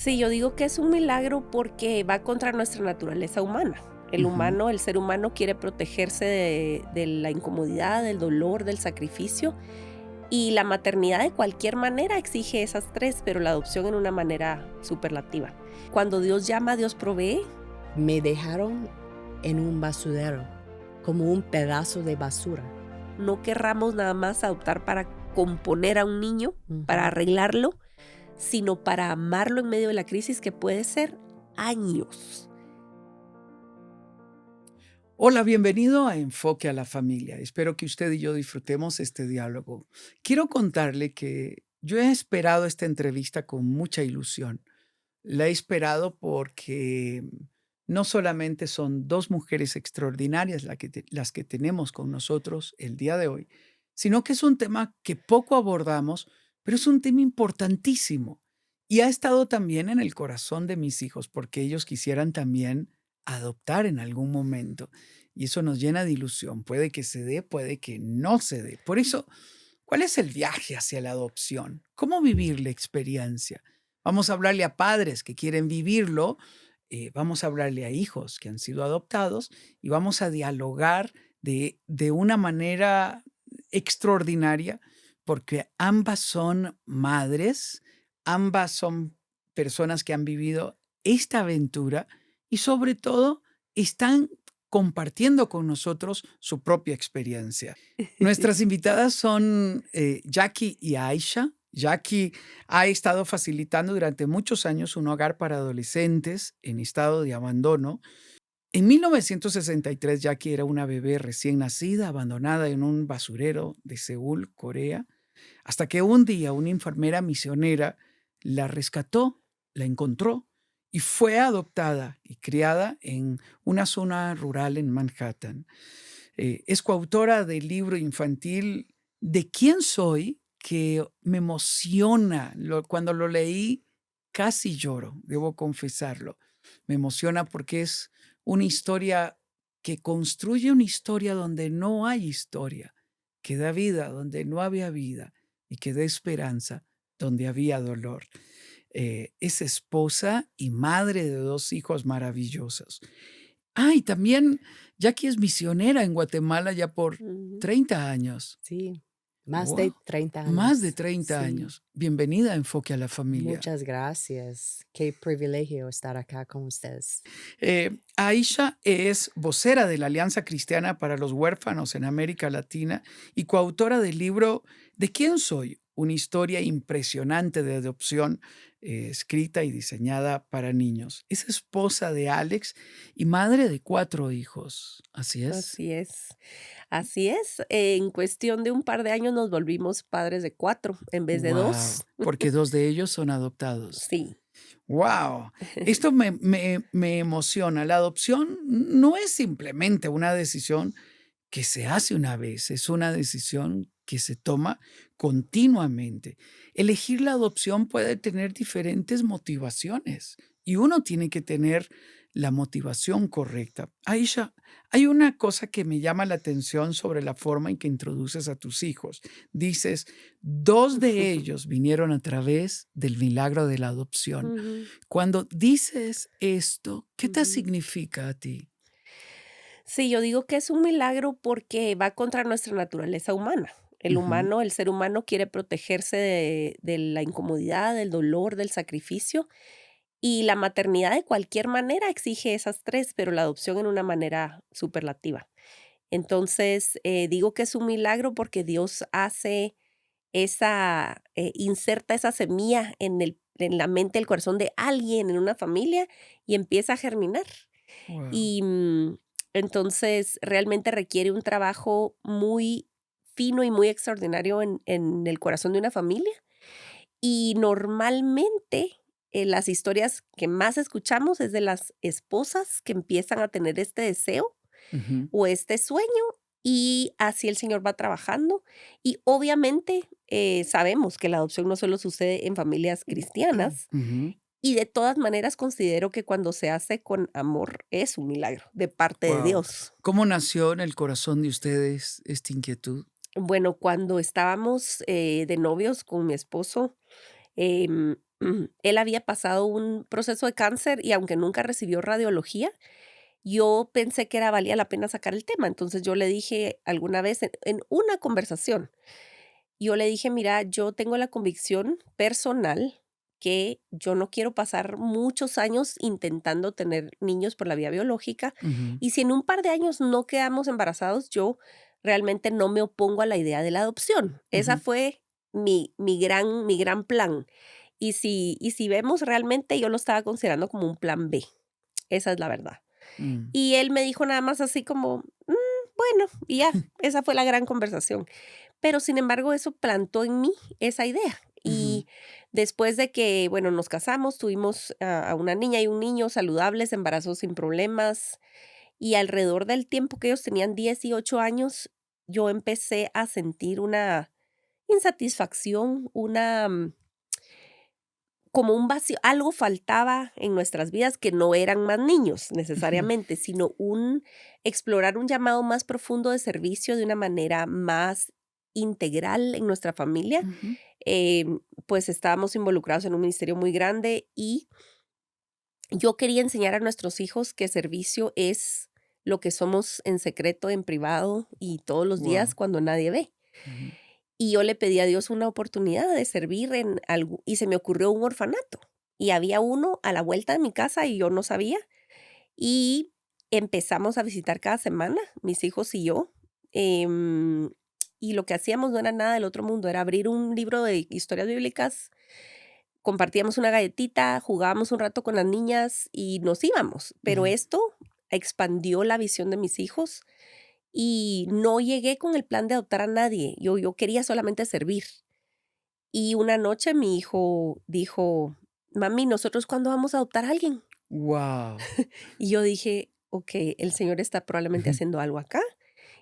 Sí, yo digo que es un milagro porque va contra nuestra naturaleza humana. Ujú. El ser humano quiere protegerse de la incomodidad, del dolor, del sacrificio, y la maternidad de cualquier manera exige esas 3, pero la adopción en una manera superlativa. Cuando Dios llama, Dios provee. Me dejaron en un basurero, como un pedazo de basura. No querramos nada más adoptar para componer a un niño, para Ujú. arreglarlo, sino para amarlo en medio de la crisis que puede ser años. Hola, bienvenido a Enfoque a la Familia. Espero que usted y yo disfrutemos este diálogo. Quiero contarle que yo he esperado esta entrevista con mucha ilusión. La he esperado porque no solamente son dos mujeres extraordinarias las que tenemos con nosotros el día de hoy, sino que es un tema que poco abordamos, pero es un tema importantísimo. Y ha estado también en el corazón de mis hijos, porque ellos quisieran también adoptar en algún momento. Y eso nos llena de ilusión. Puede que se dé, puede que no se dé. Por eso, ¿cuál es el viaje hacia la adopción? ¿Cómo vivir la experiencia? Vamos a hablarle a padres que quieren vivirlo, vamos a hablarle a hijos que han sido adoptados y vamos a dialogar de una manera extraordinaria porque ambas son madres, ambas son personas que han vivido esta aventura y sobre todo están compartiendo con nosotros su propia experiencia. Nuestras invitadas son Jackie y Aisha. Jackie ha estado facilitando durante muchos años un hogar para adolescentes en estado de abandono. En 1963, Jackie era una bebé recién nacida, abandonada en un basurero de Seúl, Corea, hasta que un día una enfermera misionera la rescató, la encontró y fue adoptada y criada en una zona rural en Manhattan. Es coautora del libro infantil ¿De quién soy?, que me emociona. Cuando lo leí, casi lloro, debo confesarlo. Me emociona porque es una historia que construye una historia donde no hay historia, que da vida donde no había vida y que da esperanza donde había dolor. Es esposa y madre de dos hijos maravillosos. Y también Jackie es misionera en Guatemala ya por Ujú. 30 años. Sí, más de Wow, 30 más de años. 30 Sí, años. Bienvenida a Enfoque a la Familia. muchas gracias. Qué privilegio estar acá con ustedes. Aisha es vocera de la Alianza Cristiana para los Huérfanos en América Latina y coautora del libro ¿De quién soy? Una historia impresionante de adopción, escrita y diseñada para niños. Es esposa de Alex y madre de 4 hijos. ¿Así es? Así es, así es. En cuestión de un par de años nos volvimos padres de 4 en vez de Wow, 2. porque 2 de ellos son adoptados. Sí. Wow, esto me emociona. La adopción no es simplemente una decisión que se hace una vez, es una decisión que se toma continuamente. Elegir la adopción puede tener diferentes motivaciones y uno tiene que tener la motivación correcta. Aisha, hay una cosa que me llama la atención sobre la forma en que introduces a tus hijos. Dices, dos de ellos vinieron a través del milagro de la adopción. Ujú, Cuando dices esto, ¿qué te ujú. significa a ti? Sí, yo digo que es un milagro porque va contra nuestra naturaleza humana. Ujú, El ser humano quiere protegerse de la incomodidad, del dolor, del sacrificio, y la maternidad de cualquier manera exige esas 3, pero la adopción en una manera superlativa. Entonces, digo que es un milagro porque Dios hace inserta esa semilla en la mente, el corazón de alguien, en una familia, y empieza a germinar. wow. Y, entonces, realmente requiere un trabajo muy fino y muy extraordinario en el corazón de una familia. Y normalmente, las historias que más escuchamos es de las esposas que empiezan a tener este deseo Ujú, o este sueño, y así el Señor va trabajando. Y obviamente, sabemos que la adopción no solo sucede en familias cristianas, ujú. y de todas maneras considero que cuando se hace con amor es un milagro de parte de Guau. Dios. ¿Cómo nació en el corazón de ustedes esta inquietud? Bueno, cuando estábamos, de novios con mi esposo, Él había pasado un proceso de cáncer y aunque nunca recibió radiología, yo pensé que valía la pena sacar el tema. Entonces yo le dije alguna vez en una conversación, yo le dije: "Mira, yo tengo la convicción personal que yo no quiero pasar muchos años intentando tener niños por la vía biológica, Ujú, y si en un par de años no quedamos embarazados, yo realmente no me opongo a la idea de la adopción". Esa ujú, fue mi gran plan. Y si vemos, realmente yo lo estaba considerando como un plan B, esa es la verdad. mm, Y él me dijo nada más así como: bueno", y ya, esa fue la gran conversación. Pero, sin embargo, eso plantó en mí esa idea. ujú. Y después de que, bueno, nos casamos, tuvimos a una niña y un niño saludables, embarazos sin problemas, y alrededor del tiempo que ellos tenían 18 años, yo empecé a sentir una insatisfacción, como un vacío, algo faltaba en nuestras vidas que no eran más niños necesariamente, sino explorar un llamado más profundo de servicio de una manera más integral en nuestra familia. Ujú. Pues estábamos involucrados en un ministerio muy grande y yo quería enseñar a nuestros hijos que servicio es lo que somos en secreto, en privado y todos los días Wow. cuando nadie ve. Ujú, Y yo le pedí a Dios una oportunidad de servir en algo y se me ocurrió un orfanato. Y había uno a la vuelta de mi casa y yo no sabía. Y empezamos a visitar cada semana, mis hijos y yo. em, y lo que hacíamos no era nada del otro mundo, era abrir un libro de historias bíblicas, compartíamos una galletita, jugábamos un rato con las niñas y nos íbamos. Pero ujú. esto expandió la visión de mis hijos y no llegué con el plan de adoptar a nadie. Yo quería solamente servir. Y una noche mi hijo dijo: "Mami, ¿nosotros cuándo vamos a adoptar a alguien?". Guau. Y yo dije: "Okey, el Señor está probablemente haciendo algo acá".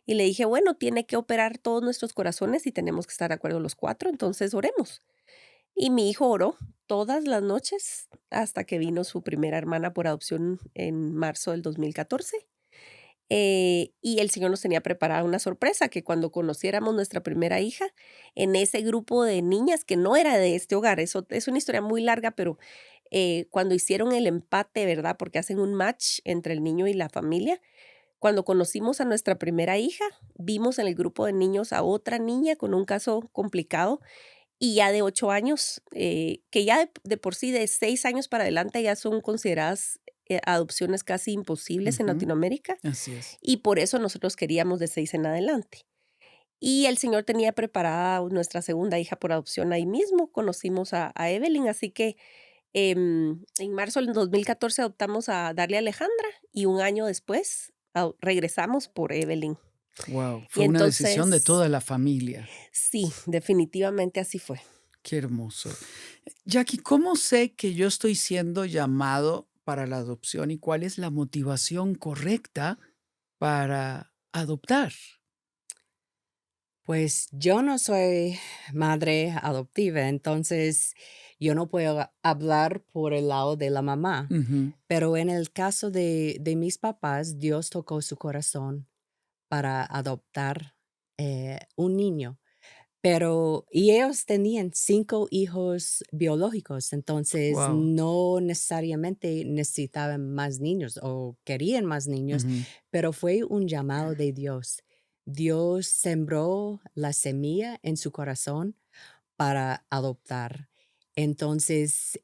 Y le dije: "Bueno, tiene que operar todos nuestros corazones y tenemos que estar de acuerdo los 4, entonces oremos". Y mi hijo oró todas las noches hasta que vino su primera hermana por adopción en marzo del 2014. Y el Señor nos tenía preparada una sorpresa, que cuando conociéramos nuestra primera hija, en ese grupo de niñas que no era de este hogar, eso es una historia muy larga, pero cuando hicieron el empate, ¿verdad? Porque hacen un match entre el niño y la familia. Cuando conocimos a nuestra primera hija, vimos en el grupo de niños a otra niña con un caso complicado y ya de 8 años, que ya de por sí de 6 años para adelante ya son consideradas adopciones casi imposibles en Ujú. Latinoamérica, Así es. y por eso nosotros queríamos de 6 en adelante. Y el Señor tenía preparada nuestra segunda hija por adopción ahí mismo, conocimos a Evelyn, así que, en marzo del 2014 adoptamos a Darlia Alejandra, y un año después regresamos por Evelyn. Wow. Y Fue una decisión de entonces toda la familia. sí, definitivamente así fue. Qué hermoso. Jackie, ¿cómo sé que yo estoy siendo llamado para la adopción y cuál es la motivación correcta para adoptar? Pues yo no soy madre adoptiva, entonces yo no puedo hablar por el lado de la mamá, Ujú, pero en el caso de mis papás, Dios tocó su corazón para adoptar un niño. Pero, y ellos tenían 5 hijos biológicos, entonces guau, no necesariamente necesitaban más niños o querían más niños, ujú, pero fue un llamado de Dios. Dios sembró la semilla en su corazón para adoptar. Entonces,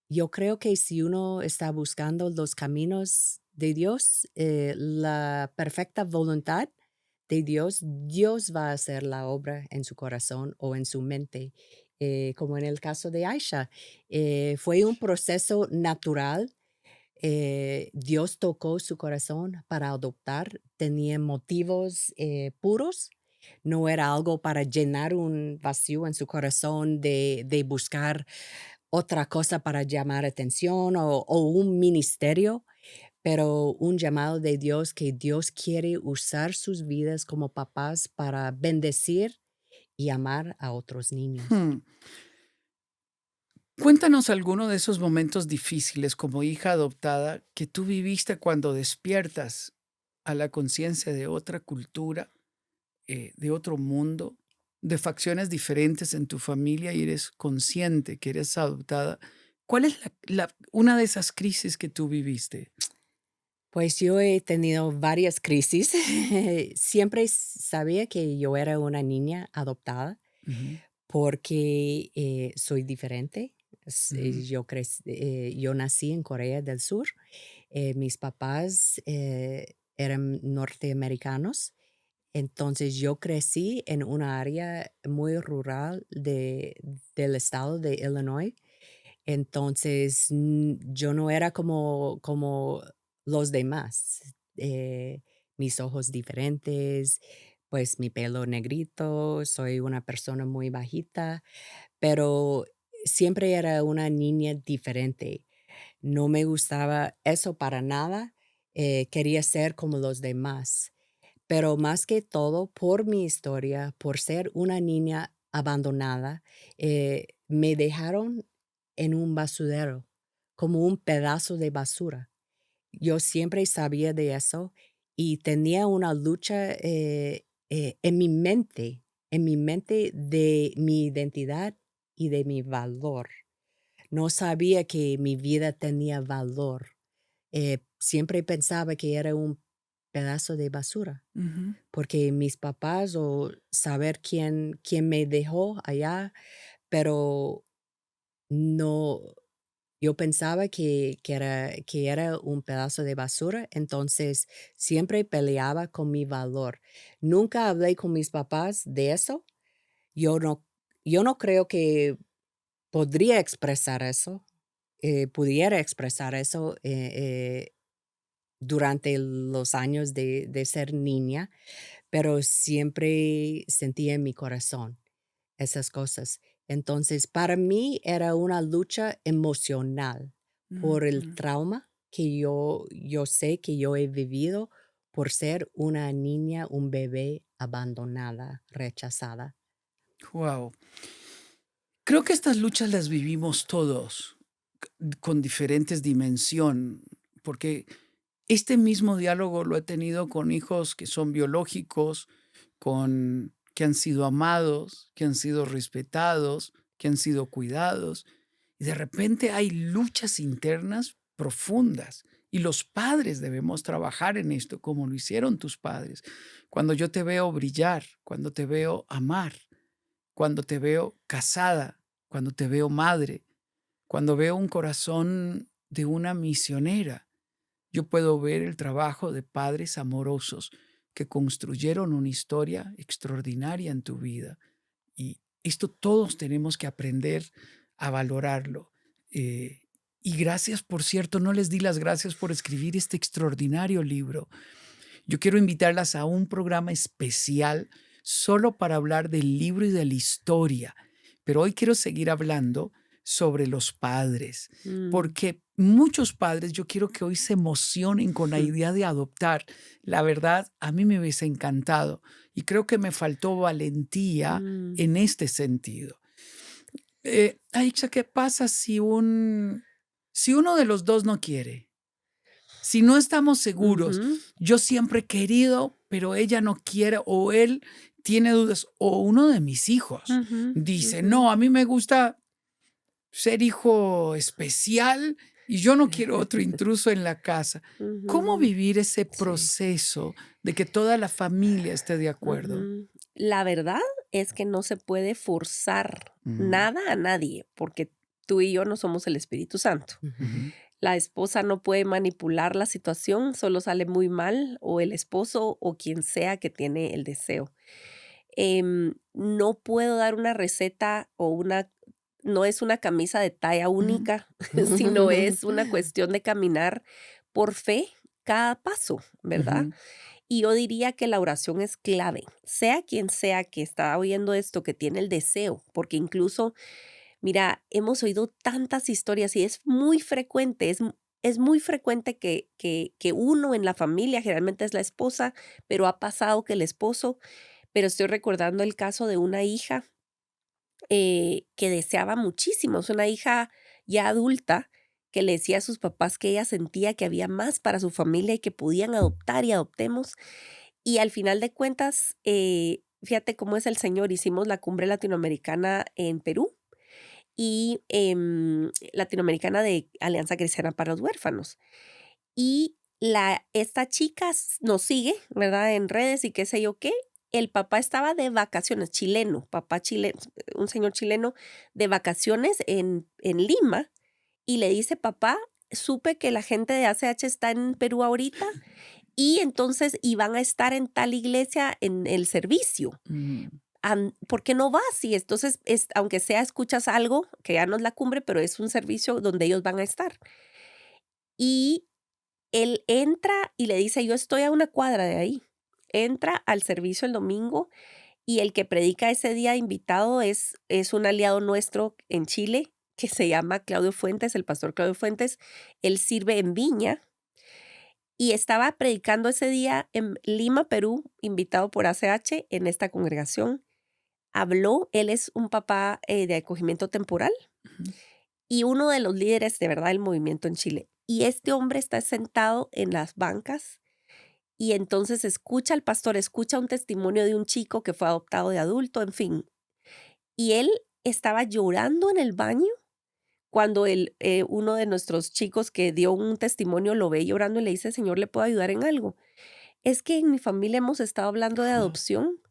yo creo que si uno está buscando los caminos de Dios, la perfecta voluntad de Dios, Dios va a hacer la obra en su corazón o en su mente. Como en el caso de Aisha, fue un proceso natural. Dios tocó su corazón para adoptar, tenía motivos puros, no era algo para llenar un vacío en su corazón de buscar otra cosa para llamar atención o un ministerio, pero un llamado de Dios que Dios quiere usar sus vidas como papás para bendecir y amar a otros niños. hmm. Cuéntanos alguno de esos momentos difíciles como hija adoptada que tú viviste cuando despiertas a la conciencia de otra cultura, de otro mundo. de facciones diferentes en tu familia y eres consciente que eres adoptada, ¿cuál es una de esas crisis que tú viviste? Pues yo he tenido varias crisis. Siempre sabía que yo era una niña adoptada Ujú, porque soy diferente. ujú, Yo nací en Corea del Sur. Mis papás eran norteamericanos. Entonces yo crecí en una área muy rural del estado de Illinois. Entonces yo no era como los demás. Mis ojos diferentes, pues mi pelo negrito, soy una persona muy bajita, pero siempre era una niña diferente. No me gustaba eso para nada. Quería ser como los demás. Pero más que todo, por mi historia, por ser una niña abandonada, me dejaron en un basurero, como un pedazo de basura. Yo siempre sabía de eso y tenía una lucha en mi mente de mi identidad y de mi valor. No sabía que mi vida tenía valor. Siempre pensaba que era un pedazo de basura ujú, porque mis papás o saber quién me dejó allá, pero no, yo pensaba que era un pedazo de basura, entonces siempre peleaba con mi valor. Nunca hablé con mis papás de eso. Yo no, yo no creo que podría expresar eso, pudiera expresar eso durante los años de ser niña, pero siempre sentía en mi corazón esas cosas. Entonces, para mí era una lucha emocional por el ujú. trauma que yo sé que yo he vivido por ser una niña, un bebé abandonada, rechazada. Guau. Creo que estas luchas las vivimos todos con diferentes dimensión, porque este mismo diálogo lo he tenido con hijos que son biológicos, con que han sido amados, que han sido respetados, que han sido cuidados, y de repente hay luchas internas profundas. Y los padres debemos trabajar en esto, como lo hicieron tus padres. Cuando yo te veo brillar, cuando te veo amar, cuando te veo casada, cuando te veo madre, cuando veo un corazón de una misionera, yo puedo ver el trabajo de padres amorosos que construyeron una historia extraordinaria en tu vida. Y esto todos tenemos que aprender a valorarlo. Eh, y gracias, por cierto, no les di las gracias por escribir este extraordinario libro. Yo quiero invitarlas a un programa especial solo para hablar del libro y de la historia, pero hoy quiero seguir hablando sobre los padres, Mm, porque muchos padres yo quiero que hoy se emocionen con la mm, idea de adoptar. La verdad, a mí me hubiese encantado y creo que me faltó valentía mm, en este sentido. Aixa, ¿qué pasa si uno de los dos no quiere? Si no estamos seguros, ujú, yo siempre he querido, pero ella no quiere o él tiene dudas, o uno de mis hijos ujú, dice, ujú, no, a mí me gusta ser hijo especial y yo no quiero otro intruso en la casa. ¿Cómo ujú. vivir ese Sí. proceso de que toda la familia esté de acuerdo? Ujú. La verdad es que no se puede forzar Ujú, nada a nadie, porque tú y yo no somos el Espíritu Santo. Ujú, ujú, La esposa no puede manipular la situación, solo sale muy mal, o el esposo, o quien sea que tiene el deseo. No puedo dar una receta o no es una camisa de talla ujú, única, sino ujú. es una cuestión de caminar por fe cada paso, ¿verdad? ujú, Y yo diría que la oración es clave, sea quien sea que está oyendo esto, que tiene el deseo, porque incluso, mira, hemos oído tantas historias y es muy frecuente, es muy frecuente que uno en la familia, generalmente es la esposa, pero ha pasado que el esposo, pero estoy recordando el caso de una hija que deseaba muchísimo, es una hija ya adulta que le decía a sus papás que ella sentía que había más para su familia y que podían adoptar y adoptemos y al final de cuentas, fíjate cómo es el Señor. Hicimos la cumbre latinoamericana en Perú y latinoamericana de Alianza Cristiana para los Huérfanos. Y esta chica nos sigue, ¿verdad? En redes y qué sé yo qué. El papá estaba de vacaciones, chileno, papá chileno, un señor chileno de vacaciones en Lima, y le dice, papá, supe que la gente de ACH está en Perú ahorita y entonces iban a estar en tal iglesia en el servicio. Mm, ¿Por qué no vas? Y entonces, aunque sea, escuchas algo, que ya no es la cumbre, pero es un servicio donde ellos van a estar. Y él entra y le dice, yo estoy a una cuadra de ahí. Entra al servicio el domingo y el que predica ese día invitado es un aliado nuestro en Chile que se llama Claudio Fuentes, el pastor Claudio Fuentes. Él sirve en Viña y estaba predicando ese día en Lima, Perú, invitado por ACH en esta congregación. Habló, él es un papá de acogimiento temporal ujú. y uno de los líderes de verdad del movimiento en Chile. Y este hombre está sentado en las bancas y entonces escucha al pastor, escucha un testimonio de un chico que fue adoptado de adulto, en fin. Y él estaba llorando en el baño cuando uno de nuestros chicos que dio un testimonio lo ve llorando y le dice, Señor, ¿le puedo ayudar en algo? Es que en mi familia hemos estado hablando de Wow. adopción.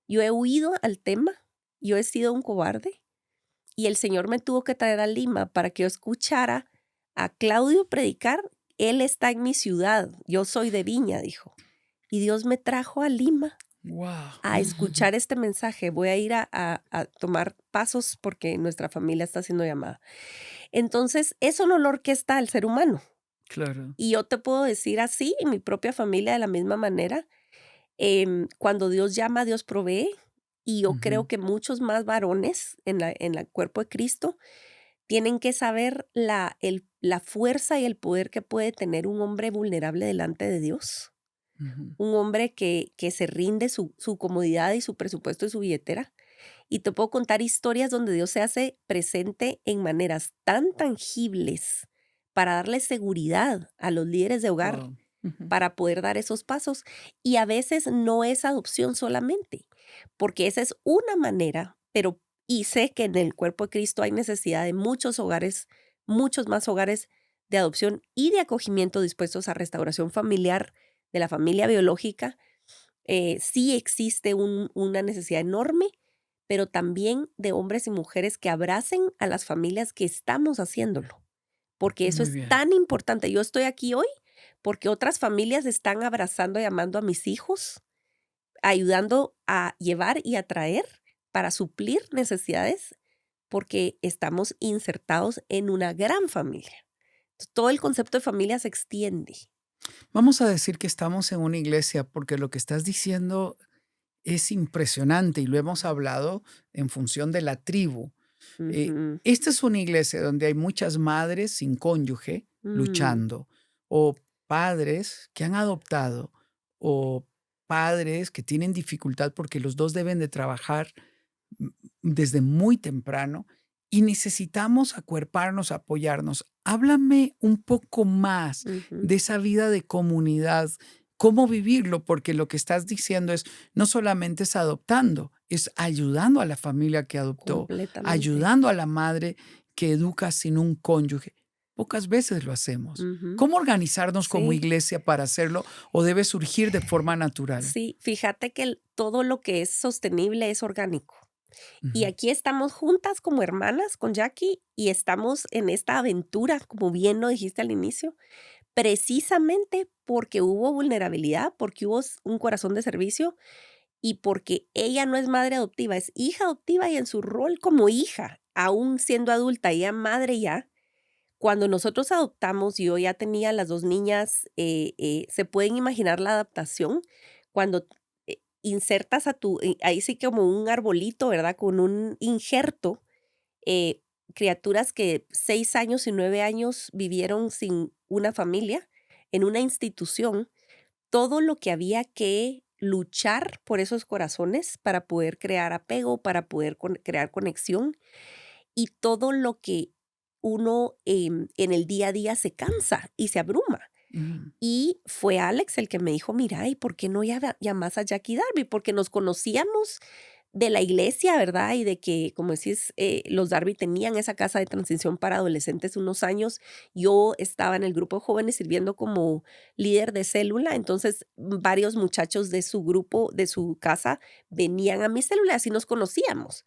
Yo he huido al tema, yo he sido un cobarde y el Señor me tuvo que traer a Lima para que yo escuchara a Claudio predicar. Él está en mi ciudad, yo soy de Viña, dijo. Y Dios me trajo a Lima Wow. a escuchar este mensaje. Voy a ir a tomar pasos porque nuestra familia está siendo llamada. Entonces, eso no lo orquesta el ser humano. Claro. Y yo te puedo decir así, en mi propia familia de la misma manera, cuando Dios llama, Dios provee. Y yo creo Ujú. que muchos más varones en el cuerpo de Cristo tienen que saber la fuerza y el poder que puede tener un hombre vulnerable delante de Dios. Ujú. Un hombre que se rinde su comodidad y su presupuesto y su billetera. Y te puedo contar historias donde Dios se hace presente en maneras tan tangibles para darle seguridad a los líderes de hogar Wow. Ujú. para poder dar esos pasos. Y a veces no es adopción solamente, porque esa es una manera, pero y sé que en el cuerpo de Cristo hay necesidad de muchos hogares, muchos más hogares de adopción y de acogimiento dispuestos a restauración familiar de la familia biológica. Sí existe una necesidad enorme, pero también de hombres y mujeres que abracen a las familias que estamos haciéndolo, porque eso Muy es bien. tan importante. Yo estoy aquí hoy porque otras familias están abrazando y amando a mis hijos, ayudando a llevar y a traer para suplir necesidades, porque estamos insertados en una gran familia. Todo el concepto de familia se extiende. Vamos a decir que estamos en una iglesia porque lo que estás diciendo es impresionante y lo hemos hablado en función de la tribu. Ujú. Esta es una iglesia donde hay muchas madres sin cónyuge Mm, luchando, o padres que han adoptado, o padres que tienen dificultad porque los dos deben de trabajar mm, desde muy temprano y necesitamos acuerparnos, apoyarnos. Háblame un poco más ujú, de esa vida de comunidad, cómo vivirlo, porque lo que estás diciendo es no solamente es adoptando, es ayudando a la familia que adoptó, completamente. ayudando a la madre que educa sin un cónyuge. Pocas veces lo hacemos. Ujú. ¿Cómo organizarnos como Sí, iglesia para hacerlo o debe surgir de forma natural? sí, fíjate que todo lo que es sostenible es orgánico. Y Ujú, aquí estamos juntas como hermanas con Jackie y estamos en esta aventura, como bien lo dijiste al inicio, precisamente porque hubo vulnerabilidad, porque hubo un corazón de servicio y porque ella no es madre adoptiva, es hija adoptiva y en su rol como hija, aún siendo adulta, ella madre ya. Cuando nosotros adoptamos, yo ya tenía las 2 niñas, ¿se pueden imaginar la adaptación? Cuando, insertas ahí sí como un arbolito, ¿verdad? Con un injerto, eh, criaturas que 6 años y 9 años vivieron sin una familia, en una institución, todo lo que había que luchar por esos corazones para poder crear apego, para poder crear conexión y todo lo que uno en el día a día se cansa y se abruma. Ujú. Y fue Alex el que me dijo: "Mira, ¿y por qué no llamas a Jackie Darby?". Porque nos conocíamos de la iglesia, ¿verdad? Y de que, como decís, los Darby tenían esa casa de transición para adolescentes unos años. Yo estaba en el grupo de jóvenes sirviendo como líder de célula, entonces varios muchachos de su grupo, de su casa, venían a mi célula, así nos conocíamos.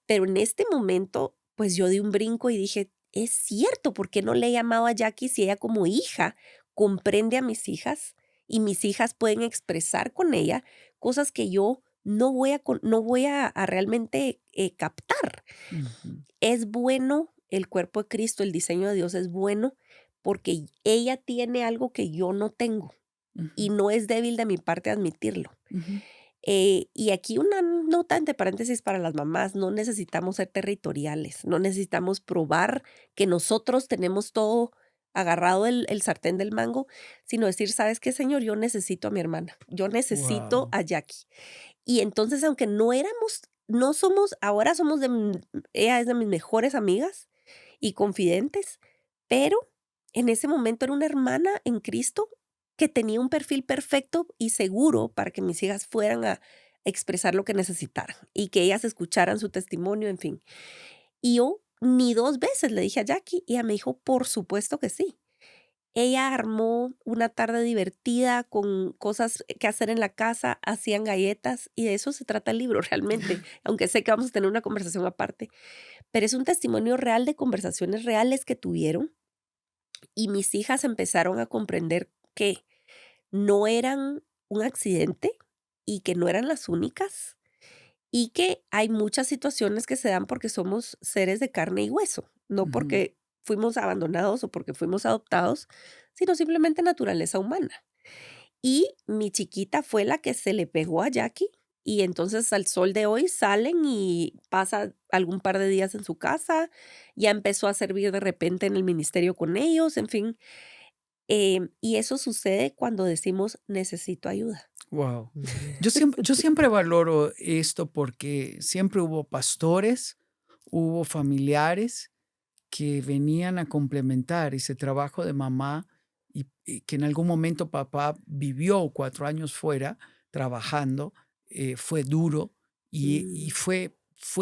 Pero en este momento, pues yo di un brinco y dije, es cierto, ¿por qué no le he llamado a Jackie si ella como hija comprende a mis hijas y mis hijas pueden expresar con ella cosas que yo no voy a realmente captar? Ujú. Es bueno el cuerpo de Cristo, el diseño de Dios es bueno porque ella tiene algo que yo no tengo y Ujú. no es débil de mi parte admitirlo. Ujú. Y aquí una nota entre paréntesis para las mamás, no necesitamos ser territoriales, no necesitamos probar que nosotros tenemos todo agarrado el sartén del mango, sino decir, ¿sabes qué, señor? Yo necesito a mi hermana, yo necesito Guau. a Jackie. Y entonces, aunque no somos, ahora somos ella es de mis mejores amigas y confidentes, pero en ese momento era una hermana en Cristo que tenía un perfil perfecto y seguro para que mis hijas fueran a expresar lo que necesitaran y que ellas escucharan su testimonio, en fin. Y yo ni 2 veces le dije a Jackie y ella me dijo: "Por supuesto que sí". Ella armó una tarde divertida con cosas que hacer en la casa, hacían galletas y de eso se trata el libro realmente, aunque sé que vamos a tener una conversación aparte, pero es un testimonio real de conversaciones reales que tuvieron y mis hijas empezaron a comprender que no eran un accidente y que no eran las únicas y que hay muchas situaciones que se dan porque somos seres de carne y hueso, no Ujú. porque fuimos abandonados o porque fuimos adoptados, sino simplemente naturaleza humana. Y mi chiquita fue la que se le pegó a Jackie y entonces al sol de hoy salen y pasa algún par de días en su casa, ya empezó a servir de repente en el ministerio con ellos, en fin. Y eso sucede cuando decimos necesito ayuda. Guau. Ujú. Yo siempre valoro esto porque siempre hubo pastores, hubo familiares que venían a complementar ese trabajo de mamá y que en algún momento papá vivió 4 años fuera trabajando, fue duro y Mm, fue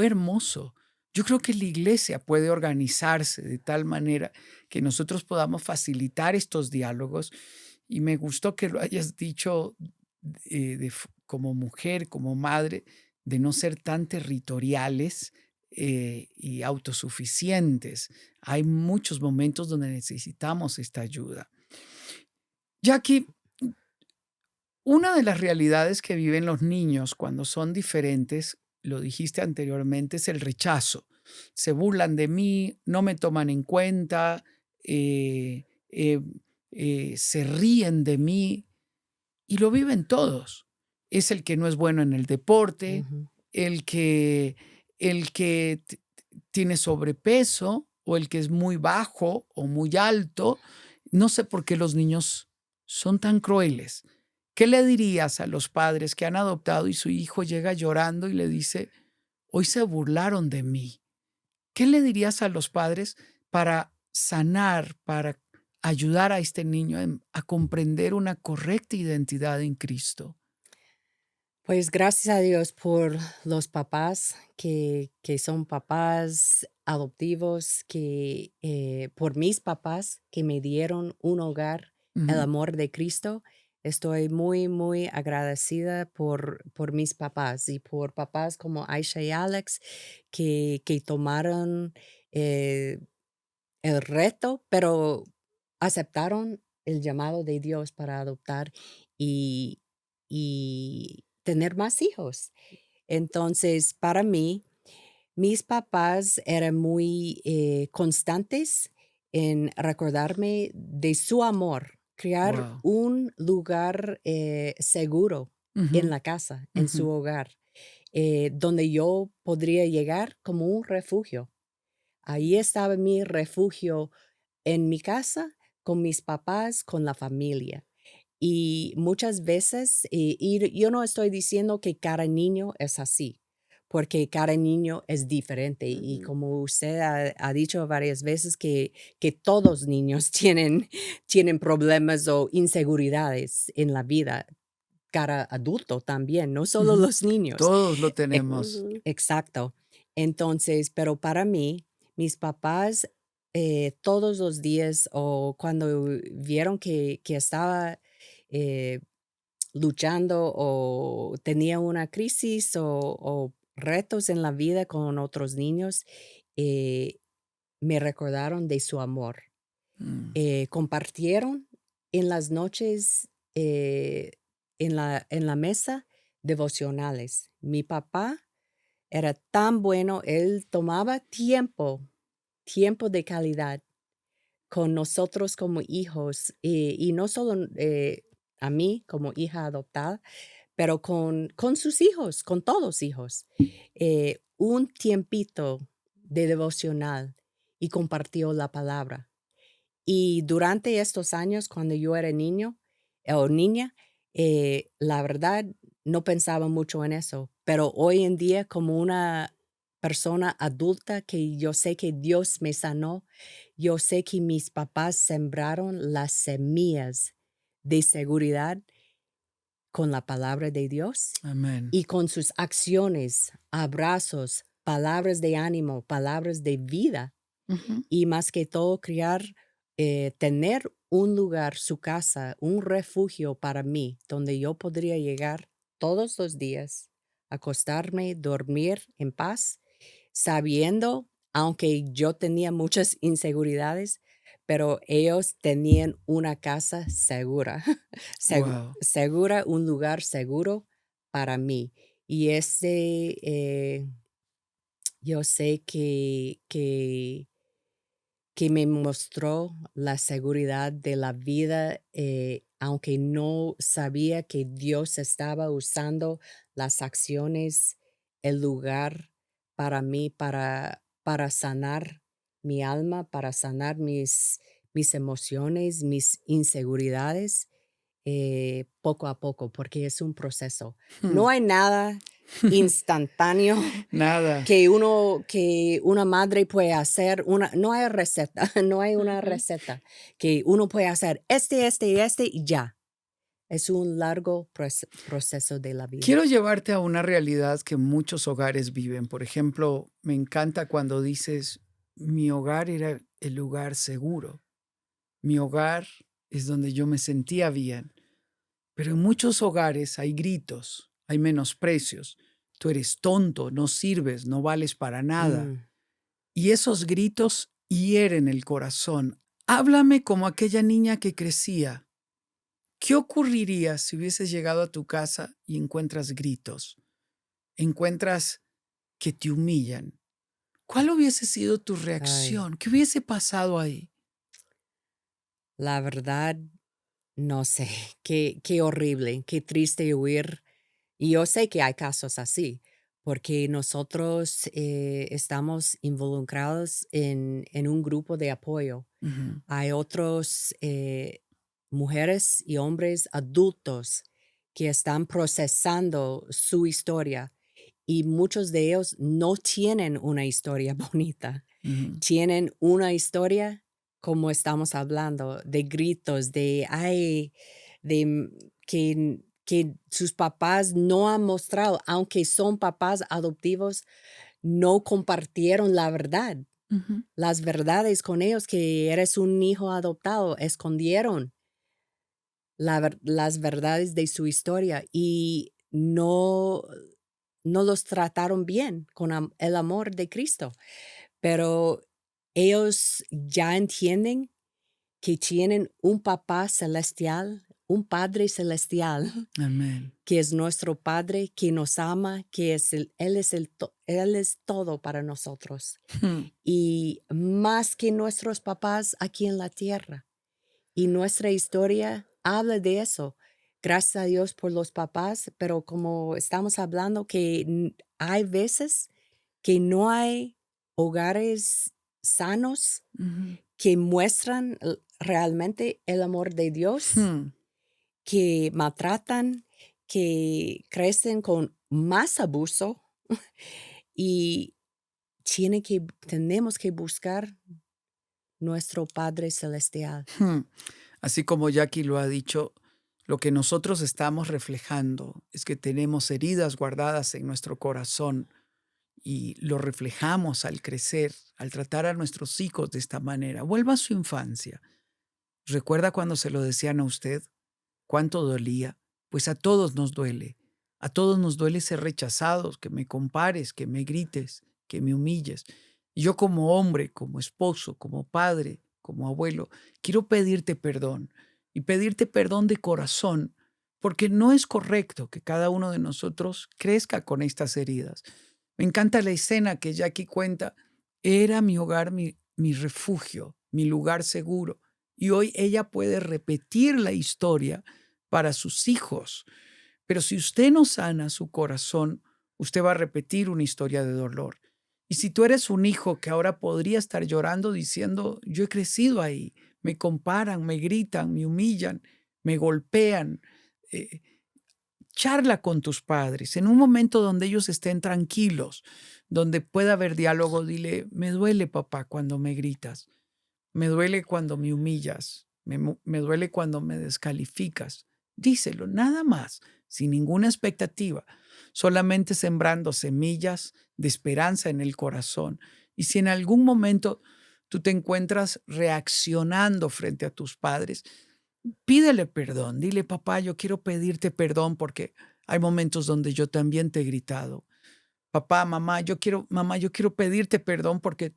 hermoso. Yo creo que la iglesia puede organizarse de tal manera que nosotros podamos facilitar estos diálogos y me gustó que lo hayas dicho, como mujer, como madre, de no ser tan territoriales, y autosuficientes. Hay muchos momentos donde necesitamos esta ayuda. Jackie, una de las realidades que viven los niños cuando son diferentes, lo dijiste anteriormente, es el rechazo. Se burlan de mí, no me toman en cuenta, eh, eh, se ríen de mí y lo viven todos. Es el que no es bueno en el deporte, Ujú. el que, el que tiene sobrepeso o el que es muy bajo o muy alto. No sé por qué los niños son tan crueles. ¿Qué le dirías a los padres que han adoptado y su hijo llega llorando y le dice, hoy se burlaron de mí? ¿Qué le dirías a los padres para sanar, para ayudar a este niño a comprender una correcta identidad en Cristo? Pues gracias a Dios por los papás que son papás adoptivos, por mis papás que me dieron un hogar, el Ujú. amor de Cristo. Estoy muy, muy agradecida por mis papás y por papás como Aisha y Alex que tomaron eh, el reto, pero aceptaron el llamado de Dios para adoptar y, y tener más hijos. Entonces, para mí, mis papás eran muy constantes en recordarme de su amor, crear Wow. un lugar seguro en Ujú, la casa, en ujú. su hogar, donde yo podría llegar como un refugio. Ahí estaba mi refugio en mi casa, con mis papás, con la familia. Y muchas veces, y yo no estoy diciendo que cada niño es así, porque cada niño es diferente. Y Ujú. como usted ha dicho varias veces que todos niños tienen problemas o inseguridades en la vida, cada adulto también, no solo Ujú. los niños. Todos lo Ex- tenemos. Ujú. Exacto. Entonces, pero para mí, mis papás todos los días o cuando vieron que estaba eh, luchando o tenía una crisis o retos en la vida con otros niños, eh, me recordaron de su amor. Mm, Compartieron en las noches en la mesa devocionales. Mi papá era tan bueno, él tomaba tiempo de calidad con nosotros como hijos y no solo a mí como hija adoptada, pero con sus hijos, con todos hijos. Un tiempito de devocional y compartió la palabra. Y durante estos años, cuando yo era niño o niña, la verdad no pensaba mucho en eso, pero hoy en día como una persona adulta que yo sé que Dios me sanó, yo sé que mis papás sembraron las semillas de seguridad con la palabra de Dios amén. y con sus acciones, abrazos, palabras de ánimo, palabras de vida Ujú. y más que todo tener un lugar, su casa, un refugio para mí, donde yo podría llegar todos los días, acostarme, dormir en paz, sabiendo, aunque yo tenía muchas inseguridades, pero ellos tenían una casa segura, Wow. segura, un lugar seguro para mí. Y yo sé que me mostró la seguridad de la vida, aunque no sabía que Dios estaba usando las acciones, el lugar para mí, para sanar mi alma, para sanar mis emociones, mis inseguridades, poco a poco, porque es un proceso. Hmm. No hay nada instantáneo Nada. que una madre puede hacer, no hay receta, no hay una Ujú. receta que uno puede hacer este y ya. Es un largo proceso de la vida. Quiero llevarte a una realidad que muchos hogares viven. Por ejemplo, me encanta cuando dices, mi hogar era el lugar seguro. Mi hogar es donde yo me sentía bien. Pero en muchos hogares hay gritos, hay menosprecios. Tú eres tonto, no sirves, no vales para nada. Mm, Y esos gritos hieren el corazón. Háblame como aquella niña que crecía. ¿Qué ocurriría si hubieses llegado a tu casa y encuentras gritos? Encuentras que te humillan. ¿Cuál hubiese sido tu ay, reacción? ¿Qué hubiese pasado ahí? la verdad, no sé, qué horrible, qué triste huir. Y yo sé que hay casos así, porque nosotros estamos involucrados en un grupo de apoyo. Ujú, Hay otros mujeres y hombres adultos que están procesando su historia y muchos de ellos no tienen una historia bonita. ujú. Tienen una historia como estamos hablando, de gritos, que sus papás no han mostrado, aunque son papás adoptivos, no compartieron la verdad, Ujú. las verdades con ellos, que eres un hijo adoptado, escondieron las verdades de su historia y no los trataron bien con el amor de Cristo. Pero ellos ya entienden que tienen un papá celestial, un padre celestial, Amén. que es nuestro padre, que nos ama, que él es todo para nosotros. Hmm. Y más que nuestros papás aquí en la tierra. Y nuestra historia habla de eso. Gracias a Dios por los papás, pero como estamos hablando que hay veces que no hay hogares sanos Ujú. que muestran realmente el amor de Dios, Hmm. que maltratan, que crecen con más abuso Y tenemos que buscar nuestro Padre Celestial. Hmm. Así como Jackie lo ha dicho, lo que nosotros estamos reflejando es que tenemos heridas guardadas en nuestro corazón y lo reflejamos al crecer, al tratar a nuestros hijos de esta manera. Vuelva a su infancia. ¿Recuerda cuando se lo decían a usted? ¿Cuánto dolía? Pues a todos nos duele. A todos nos duele ser rechazados, que me compares, que me grites, que me humilles. Y yo como hombre, como esposo, como padre, como abuelo, quiero pedirte perdón y pedirte perdón de corazón, porque no es correcto que cada uno de nosotros crezca con estas heridas. Me encanta la escena que Jackie cuenta. Era mi hogar, mi refugio, mi lugar seguro. Y hoy ella puede repetir la historia para sus hijos. Pero si usted no sana su corazón, usted va a repetir una historia de dolor. Y si tú eres un hijo que ahora podría estar llorando diciendo, yo he crecido ahí, me comparan, me gritan, me humillan, me golpean, eh, charla con tus padres en un momento donde ellos estén tranquilos, donde pueda haber diálogo. Dile, me duele papá cuando me gritas, me duele cuando me humillas, me duele cuando me descalificas. Díselo, nada más, sin ninguna expectativa, solamente sembrando semillas de esperanza en el corazón. Y si en algún momento tú te encuentras reaccionando frente a tus padres, pídele perdón, dile, papá, yo quiero pedirte perdón porque hay momentos donde yo también te he gritado. Papá, mamá, yo quiero pedirte perdón porque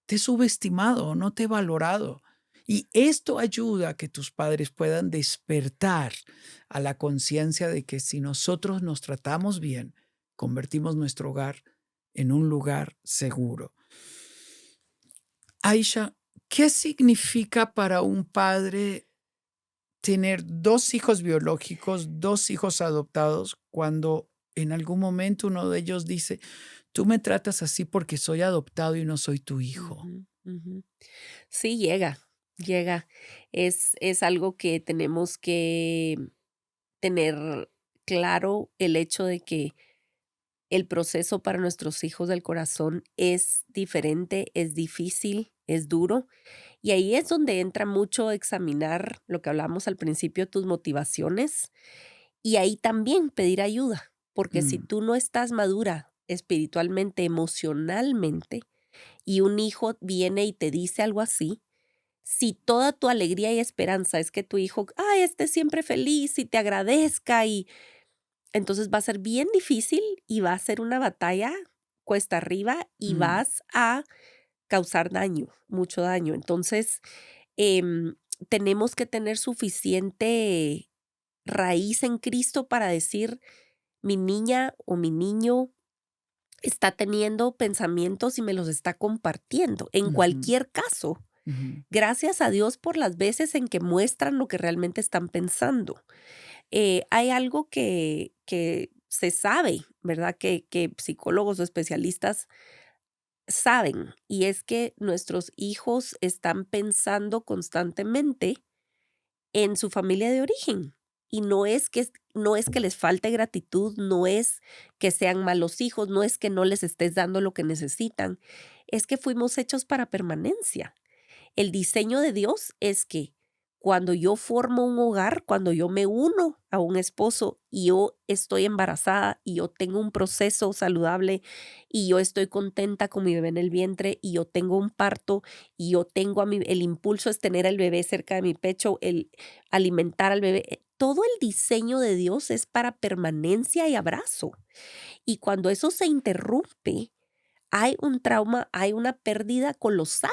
te he subestimado, no te he valorado. Y esto ayuda a que tus padres puedan despertar a la conciencia de que si nosotros nos tratamos bien, convertimos nuestro hogar en un lugar seguro. Aisha, ¿qué significa para un padre tener 2 hijos biológicos, 2 hijos adoptados, cuando en algún momento uno de ellos dice: "Tú me tratas así porque soy adoptado y no soy tu hijo"? Ujú, ujú. Sí, llega. Es algo que tenemos que tener claro el hecho de que el proceso para nuestros hijos del corazón es diferente, es difícil, es duro. Y ahí es donde entra mucho examinar lo que hablamos al principio, tus motivaciones, y ahí también pedir ayuda, porque si Mm, tú no estás madura espiritualmente, emocionalmente, y un hijo viene y te dice algo así, si toda tu alegría y esperanza es que tu hijo, esté siempre feliz y te agradezca, y entonces va a ser bien difícil y va a ser una batalla cuesta arriba y mm, vas a causar daño, mucho daño. Entonces, em, tenemos que tener suficiente raíz en Cristo para decir, mi niña o mi niño está teniendo pensamientos y me los está compartiendo. En ujú, cualquier caso, ujú, gracias a Dios por las veces en que muestran lo que realmente están pensando. Hay algo que se sabe, ¿verdad? Que psicólogos o especialistas saben, y es que nuestros hijos están pensando constantemente en su familia de origen. Y no es que les falte gratitud, no es que sean malos hijos, no es que no les estés dando lo que necesitan, es que fuimos hechos para permanencia. El diseño de Dios es que cuando yo formo un hogar, cuando yo me uno a un esposo y yo estoy embarazada y yo tengo un proceso saludable y yo estoy contenta con mi bebé en el vientre y yo tengo un parto y yo tengo el impulso es tener al bebé cerca de mi pecho, el alimentar al bebé. Todo el diseño de Dios es para permanencia y abrazo. Y cuando eso se interrumpe, hay un trauma, hay una pérdida colosal.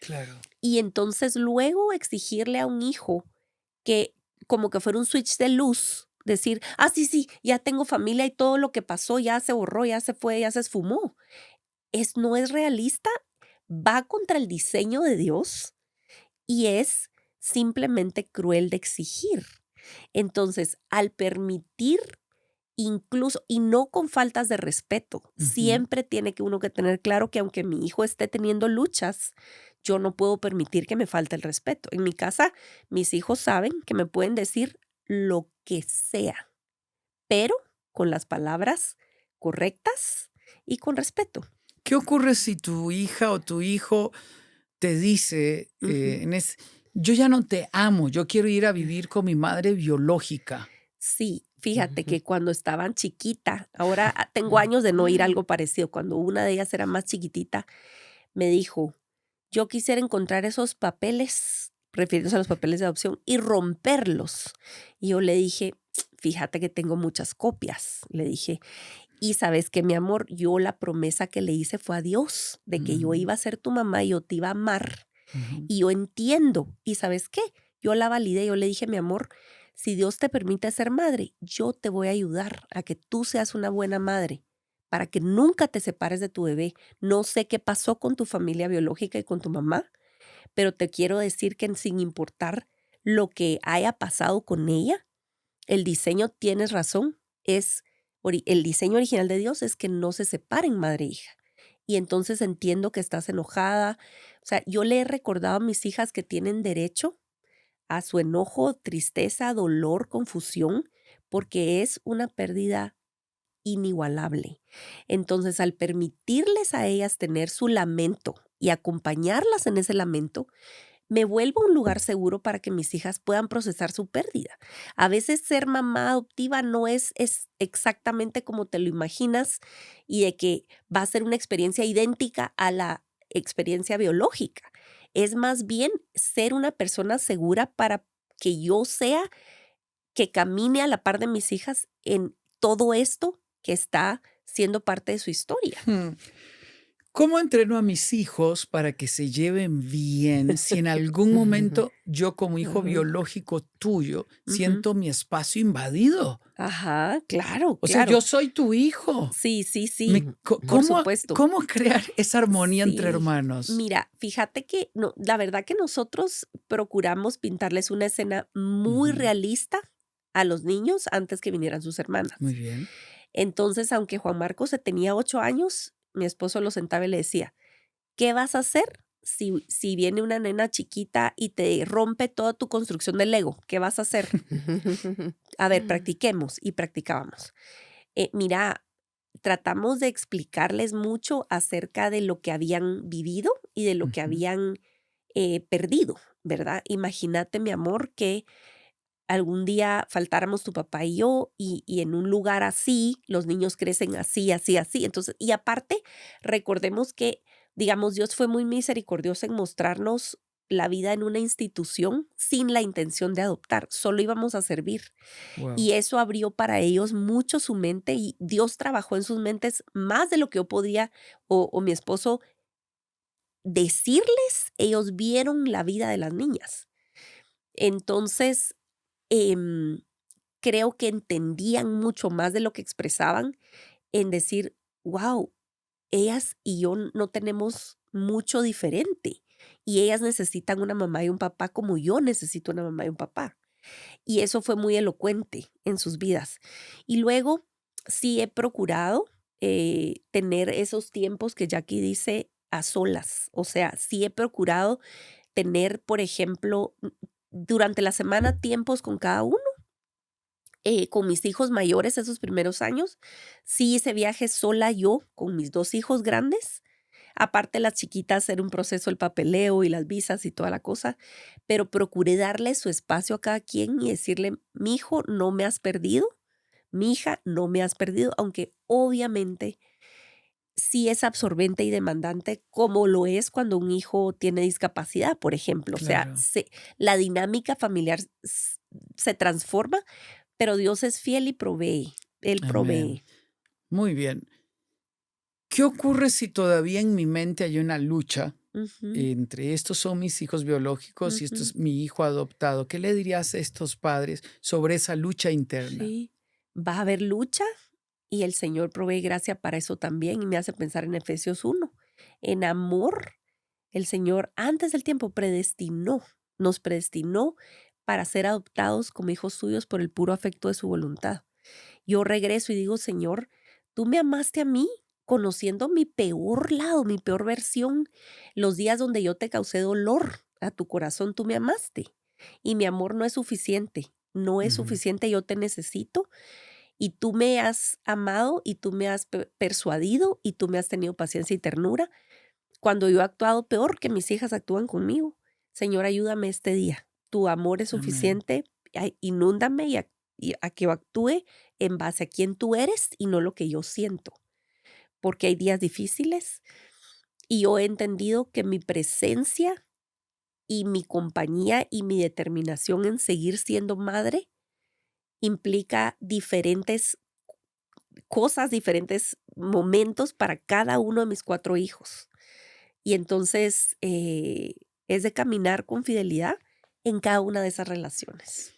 claro. Y entonces luego exigirle a un hijo que como que fuera un switch de luz, decir, sí, sí, ya tengo familia y todo lo que pasó ya se borró, ya se fue, ya se esfumó. No es realista, va contra el diseño de Dios y es simplemente cruel de exigir. Entonces, al permitir incluso, y no con faltas de respeto, Ujú, siempre tiene que uno que tener claro que aunque mi hijo esté teniendo luchas, yo no puedo permitir que me falte el respeto. En mi casa, mis hijos saben que me pueden decir lo que sea, pero con las palabras correctas y con respeto. ¿Qué ocurre si tu hija o tu hijo te dice, Ujú. yo ya no te amo, yo quiero ir a vivir con mi madre biológica? Sí, fíjate Ujú. que cuando estaban chiquita, ahora tengo años de no ir a algo parecido, cuando una de ellas era más chiquitita, me dijo: "Yo quisiera encontrar esos papeles", refiriéndose a los papeles de adopción, "y romperlos". Y yo le dije: "Fíjate que tengo muchas copias", le dije, "y sabes que mi amor, yo la promesa que le hice fue a Dios, de que yo Ujú, iba a ser tu mamá y yo te iba a amar, ujú. y yo entiendo, ¿y sabes qué? Yo la validé, yo le dije: "Mi amor, si Dios te permite ser madre, yo te voy a ayudar a que tú seas una buena madre, para que nunca te separes de tu bebé. No sé qué pasó con tu familia biológica y con tu mamá, pero te quiero decir que sin importar lo que haya pasado con ella, el diseño, tienes razón, el diseño original de Dios es que no se separen madre e hija. Y entonces entiendo que estás enojada". O sea, yo le he recordado a mis hijas que tienen derecho a su enojo, tristeza, dolor, confusión, porque es una pérdida inigualable. Entonces, al permitirles a ellas tener su lamento y acompañarlas en ese lamento, me vuelvo un lugar seguro para que mis hijas puedan procesar su pérdida. A veces ser mamá adoptiva no es exactamente como te lo imaginas y de que va a ser una experiencia idéntica a la experiencia biológica. Es más bien ser una persona segura para que yo sea que camine a la par de mis hijas en todo esto que está siendo parte de su historia. Hmm. ¿Cómo entreno a mis hijos para que se lleven bien si en algún momento yo como hijo Ujú, biológico tuyo ujú. siento mi espacio invadido? Ajá, claro, O sea, yo claro. soy tu hijo. Sí, sí, sí, por ¿Cómo, supuesto. cómo crear esa armonía entre Sí. hermanos? Mira, fíjate que no, la verdad que nosotros procuramos pintarles una escena muy Ujú, realista a los niños antes que vinieran sus muy hermanas. bien. Entonces, aunque Juan Marcos tenía 8 años, mi esposo lo sentaba y le decía: "¿Qué vas a hacer si viene una nena chiquita y te rompe toda tu construcción de Lego? ¿Qué vas a hacer? A ver, practiquemos", y practicábamos. Mira, tratamos de explicarles mucho acerca de lo que habían vivido y de lo que Ujú, habían, perdido, ¿verdad? Imagínate, mi amor, que algún día faltáramos tu papá y yo, y en un lugar así, los niños crecen así, así, así. Entonces, y aparte, recordemos que, digamos, Dios fue muy misericordioso en mostrarnos la vida en una institución sin la intención de adoptar, solo íbamos a servir. wow. Y eso abrió para ellos mucho su mente y Dios trabajó en sus mentes más de lo que yo podría o mi esposo decirles, ellos vieron la vida de las niñas. Entonces, em, creo que entendían mucho más de lo que expresaban en decir, wow, ellas y yo no tenemos mucho diferente y ellas necesitan una mamá y un papá como yo necesito una mamá y un papá. Y eso fue muy elocuente en sus vidas. Y luego sí he procurado tener esos tiempos que Jackie dice a solas. O sea, sí he procurado tener, por ejemplo, durante la semana tiempos con cada uno. Con mis hijos mayores esos primeros años, sí hice viajes sola yo con mis 2 hijos grandes. Aparte, las chiquitas era un proceso el papeleo y las visas y toda la cosa, pero procuré darle su espacio a cada quien y decirle: "Mi hijo, no me has perdido, mi hija, no me has perdido", aunque obviamente sí es absorbente y demandante, como lo es cuando un hijo tiene discapacidad, por ejemplo. O sea, Claro. la dinámica familiar se transforma, pero Dios es fiel y provee, Él Amén. provee. Muy bien. ¿Qué ocurre si todavía en mi mente hay una lucha Ujú, entre estos son mis hijos biológicos y esto ujú. es mi hijo adoptado? ¿Qué le dirías a estos padres sobre esa lucha interna? Sí, va a haber lucha y el Señor provee gracia para eso también, y me hace pensar en Efesios 1. En amor, el Señor antes del tiempo nos predestinó para ser adoptados como hijos suyos por el puro afecto de su voluntad. Yo regreso y digo: "Señor, tú me amaste a mí, conociendo mi peor lado, mi peor versión, los días donde yo te causé dolor a tu corazón, tú me amaste, y mi amor no es suficiente, no es Ujú, suficiente, yo te necesito Y tú me has amado y tú me has persuadido y tú me has tenido paciencia y ternura cuando yo he actuado peor que mis hijas actúan conmigo. Señor, ayúdame este día. Tu amor es Amén. suficiente. Inúndame y a que yo actúe en base a quién tú eres y no lo que yo siento. Porque hay días difíciles y yo he entendido que mi presencia y mi compañía y mi determinación en seguir siendo madre implica diferentes cosas, diferentes momentos para cada uno de mis 4 hijos. Y entonces, es de caminar con fidelidad en cada una de esas relaciones.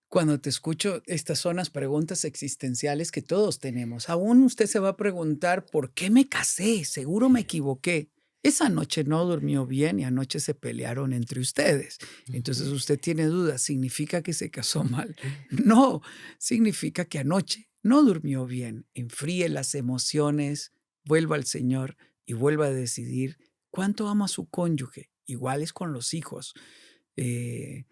Cuando te escucho, estas son las preguntas existenciales que todos tenemos. Aún usted se va a preguntar, ¿por qué me casé? Seguro me equivoqué. Esa noche no durmió bien y anoche se pelearon entre ustedes. Entonces Ujú, usted tiene dudas. ¿Significa que se casó mal? No, significa que anoche no durmió bien. Enfríe las emociones, vuelva al Señor y vuelva a decidir cuánto ama a su cónyuge. Igual es con los hijos. Eh,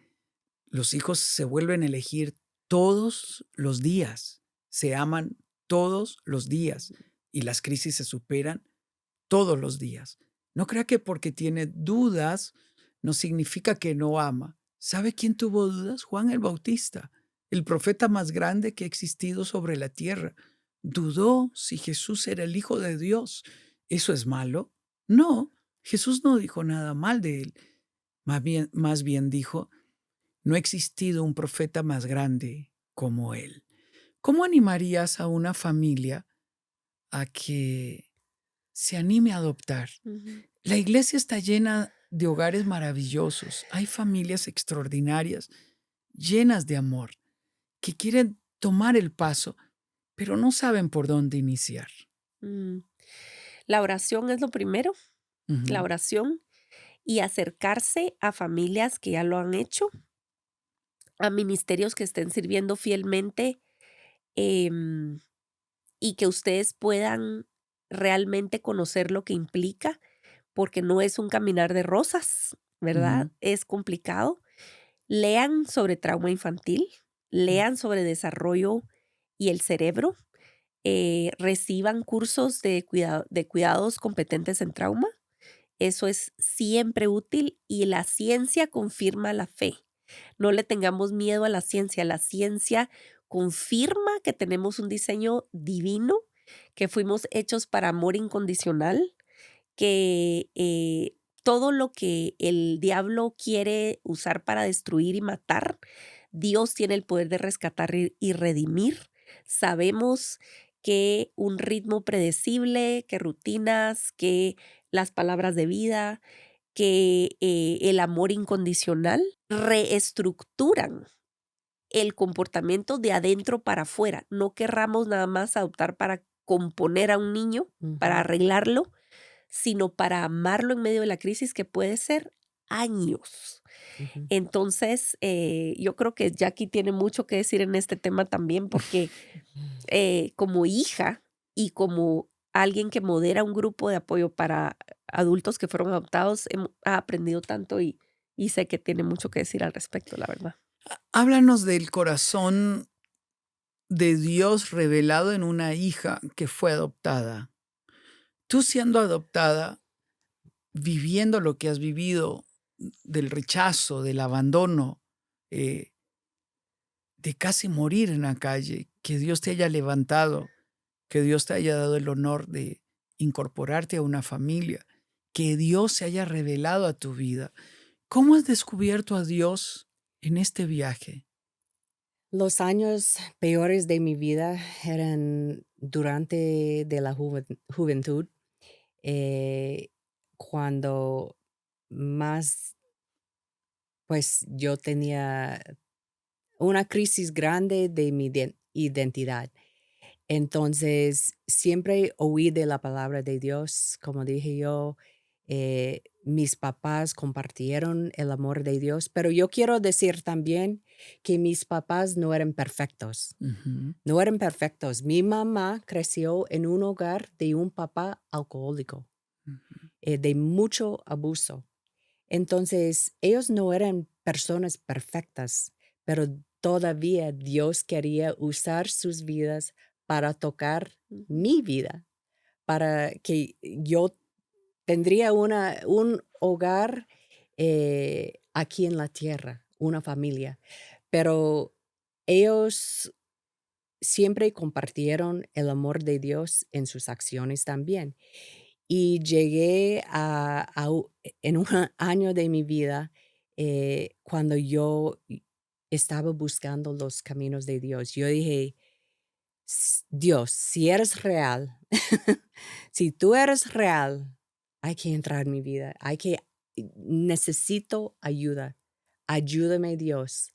los hijos se vuelven a elegir todos los días, se aman todos los días y las crisis se superan todos los días. No crea que porque tiene dudas no significa que no ama. ¿Sabe quién tuvo dudas? Juan el Bautista, el profeta más grande que ha existido sobre la tierra. Dudó si Jesús era el Hijo de Dios. ¿Eso es malo? No, Jesús no dijo nada mal de él. Más bien dijo, no ha existido un profeta más grande como él. ¿Cómo animarías a una familia a que se anime a adoptar? Ujú. La iglesia está llena de hogares maravillosos. Hay familias extraordinarias, llenas de amor, que quieren tomar el paso, pero no saben por dónde iniciar. Mm. La oración es lo primero, la Ujú, oración y acercarse a familias que ya lo han hecho, a ministerios que estén sirviendo fielmente, em, y que ustedes puedan realmente conocer lo que implica, porque no es un caminar de rosas, ¿verdad? ujú, Es complicado. Lean sobre trauma infantil, mm, lean sobre desarrollo y el cerebro, reciban cursos de cuidados competentes en trauma. Eso es siempre útil y la ciencia confirma la fe. No le tengamos miedo a la ciencia. La ciencia confirma que tenemos un diseño divino, que fuimos hechos para amor incondicional, que todo lo que el diablo quiere usar para destruir y matar, Dios tiene el poder de rescatar y redimir. Sabemos que un ritmo predecible, que rutinas, que las palabras de vida, que el amor incondicional reestructuran el comportamiento de adentro para afuera. No querramos nada más adoptar para componer a un niño, para ujú, arreglarlo, sino para amarlo en medio de la crisis que puede ser años. ujú. Entonces, yo creo que Jackie tiene mucho que decir en este tema también, porque como hija y como alguien que modera un grupo de apoyo para adultos que fueron adoptados, ha aprendido tanto y sé que tiene mucho que decir al respecto, la verdad. Háblanos del corazón de Dios revelado en una hija que fue adoptada. Tú siendo adoptada, viviendo lo que has vivido, del rechazo, del abandono, eh, de casi morir en la calle, que Dios te haya levantado, que Dios te haya dado el honor de incorporarte a una familia, que Dios se haya revelado a tu vida. ¿Cómo has descubierto a Dios en este viaje? Los años peores de mi vida eran durante de la juventud, eh, cuando más, pues, yo tenía una crisis grande de mi identidad. Entonces, siempre oí de la palabra de Dios, como dije yo, mis papás compartieron el amor de Dios, pero yo quiero decir también que mis papás no eran perfectos, Ujú, no eran perfectos. Mi mamá creció en un hogar de un papá alcohólico, ujú, de mucho abuso. Entonces, ellos no eran personas perfectas, pero todavía Dios quería usar sus vidas para tocar Ujú. mi vida, para que yo tendría un hogar aquí en la tierra, una familia. Pero ellos siempre compartieron el amor de Dios en sus acciones también. Y llegué en un año de mi vida cuando yo estaba buscando los caminos de Dios. Yo dije, Dios, si eres real, si tú eres real, hay que entrar en mi vida. Necesito ayuda. Ayúdame, Dios.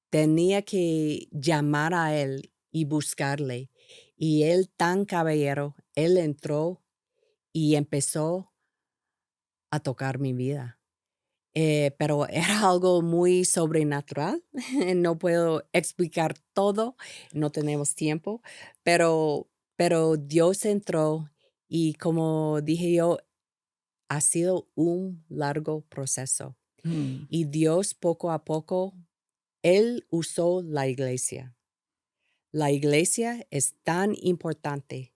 Tenía que llamar a Él y buscarle. Y Él, tan caballero, Él entró y empezó a tocar mi vida. Pero era algo muy sobrenatural. No puedo explicar todo, no tenemos tiempo, pero Dios entró y como dije yo, ha sido un largo proceso. Mm, Y Dios poco a poco, Él usó la iglesia. La iglesia es tan importante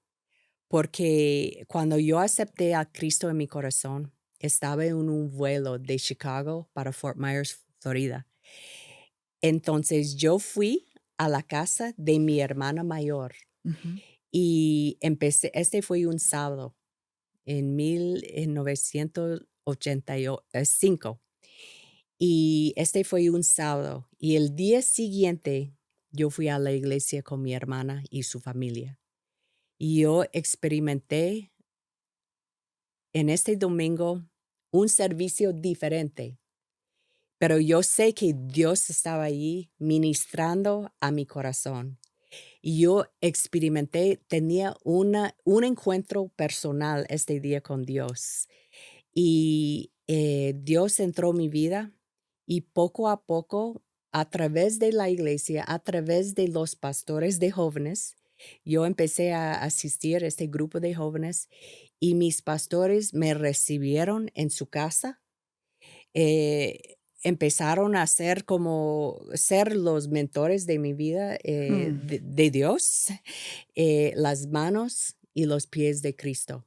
porque cuando yo acepté a Cristo en mi corazón, estaba en un vuelo de Chicago para Fort Myers, Florida. Entonces yo fui a la casa de mi hermana mayor ujú. y este fue un sábado en 1985. Y este fue un sábado. Y el día siguiente yo fui a la iglesia con mi hermana y su familia. Y yo experimenté en este domingo un servicio diferente, pero yo sé que Dios estaba allí ministrando a mi corazón. Y yo experimenté, tenía un encuentro personal este día con Dios. Y Dios entró en mi vida y poco a poco, a través de la iglesia, a través de los pastores de jóvenes, yo empecé a asistir a este grupo de jóvenes y mis pastores me recibieron en su casa. Empezaron a ser los mentores de mi vida, Mm, de Dios, las manos y los pies de Cristo.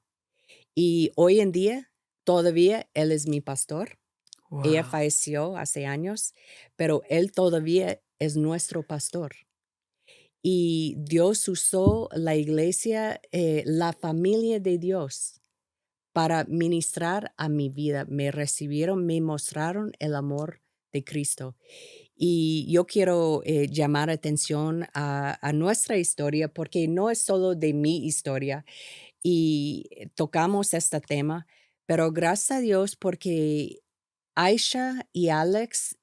Y hoy en día, todavía Él es mi pastor. Ella wow. falleció hace años, pero Él todavía es nuestro pastor. Y Dios usó la iglesia, la familia de Dios, para ministrar a mi vida. Me recibieron, me mostraron el amor de Cristo. Y yo quiero llamar atención a nuestra historia, porque no es solo de mi historia, y tocamos este tema, pero gracias a Dios porque Aisha y Alex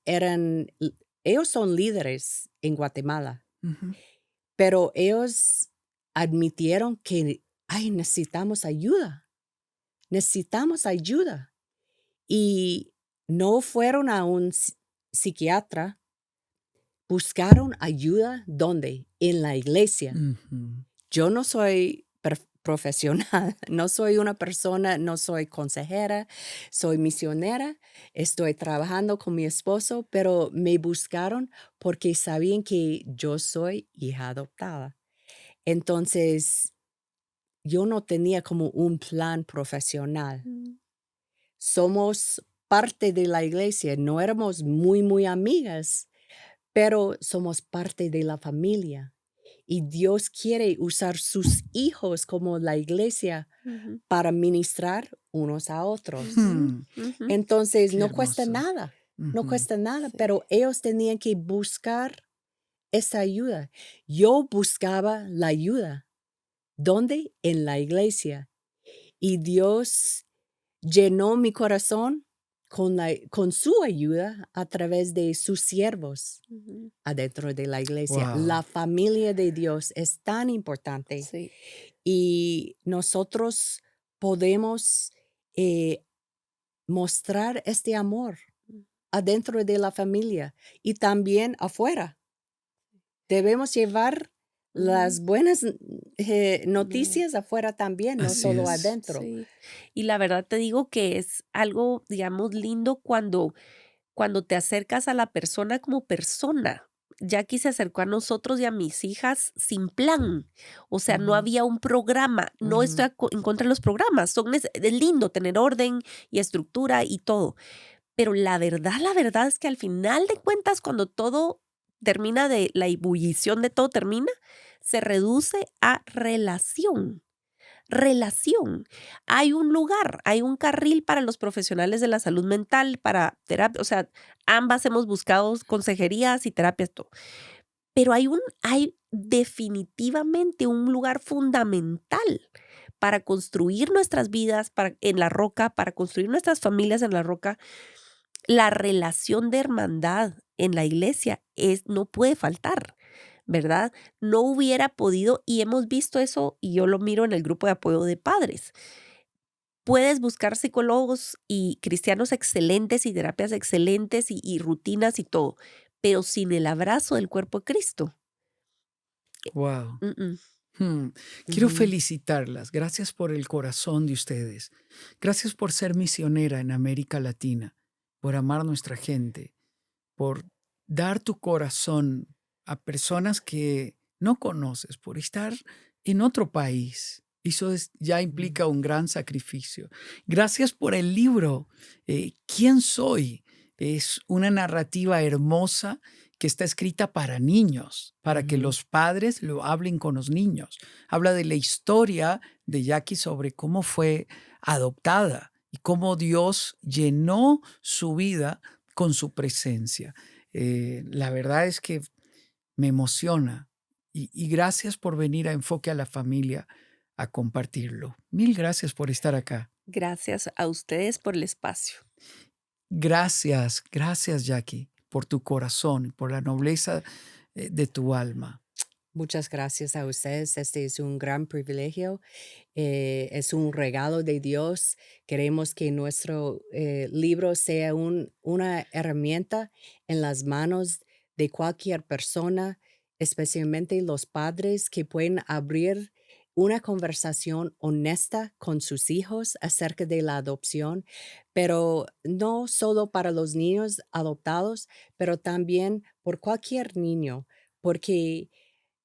ellos son líderes en Guatemala, Ujú. pero ellos admitieron que, ay, necesitamos ayuda. Y no fueron a un psiquiatra, buscaron ayuda, ¿dónde? En la iglesia. Ujú. Yo no soy profesional, no soy una persona, no soy consejera, soy misionera, estoy trabajando con mi esposo, pero me buscaron porque sabían que yo soy hija adoptada. Entonces, yo no tenía como un plan profesional. Mm, Somos parte de la iglesia, no éramos muy amigas, pero somos parte de la familia. Y Dios quiere usar sus hijos como la iglesia ujú, para ministrar unos a otros. ujú, Hmm, ujú. Entonces, qué no cuesta hermoso. nada, no Ujú. cuesta nada, Sí. pero ellos tenían que buscar esa ayuda. Yo buscaba la ayuda. ¿Dónde? En la iglesia. Y Dios llenó mi corazón con su ayuda a través de sus siervos Ujú. adentro de la iglesia. Wow. La familia de Dios es tan importante Sí. y nosotros podemos eh, mostrar este amor Mm, adentro de la familia y también afuera. Debemos llevar ujú. las buenas No. noticias afuera también, no Así solo es. adentro. Sí. Y la verdad te digo que es algo, digamos, lindo cuando te acercas a la persona como persona. Jackie se acercó a nosotros y a mis hijas sin plan. O sea, no Ujú, había un programa. No ujú, estoy en contra de los programas. Es lindo tener orden y estructura y todo. Pero la verdad es que al final de cuentas, cuando todo termina de la ebullición de todo termina, se reduce a relación. Relación. Hay un lugar, hay un carril para los profesionales de la salud mental, para terapia, o sea, ambas hemos buscado consejerías y terapias, todo. Pero hay definitivamente un lugar fundamental para construir nuestras vidas en la roca, para construir nuestras familias en la roca. La relación de hermandad en la iglesia no puede faltar, ¿verdad? No hubiera podido, y hemos visto eso, y yo lo miro en el grupo de apoyo de padres. Puedes buscar psicólogos y cristianos excelentes y terapias excelentes y rutinas y todo, pero sin el abrazo del cuerpo de Cristo. Wow. mm, mm. Quiero ujú. felicitarlas. Gracias por el corazón de ustedes. Gracias por ser misionera en América Latina, por amar nuestra gente, por dar tu corazón a personas que no conoces, por estar en otro país. Ya Mm, implica un gran sacrificio. Gracias por el libro, ¿Quién soy? Es una narrativa hermosa que está escrita para niños, para que ujú, los padres lo hablen con los niños. Habla de la historia de Jackie sobre cómo fue adoptada y cómo Dios llenó su vida con su presencia. La verdad es que me emociona y gracias por venir a Enfoque a la Familia a compartirlo. Mil gracias por estar acá. Gracias a ustedes por el espacio. Gracias, gracias Jackie, por tu corazón, por la nobleza de tu alma. Muchas gracias a ustedes. Este es un gran privilegio. Es un regalo de Dios. Queremos que nuestro libro sea una herramienta en las manos de cualquier persona, especialmente los padres que pueden abrir una conversación honesta con sus hijos acerca de la adopción, pero no solo para los niños adoptados, pero también por cualquier niño, porque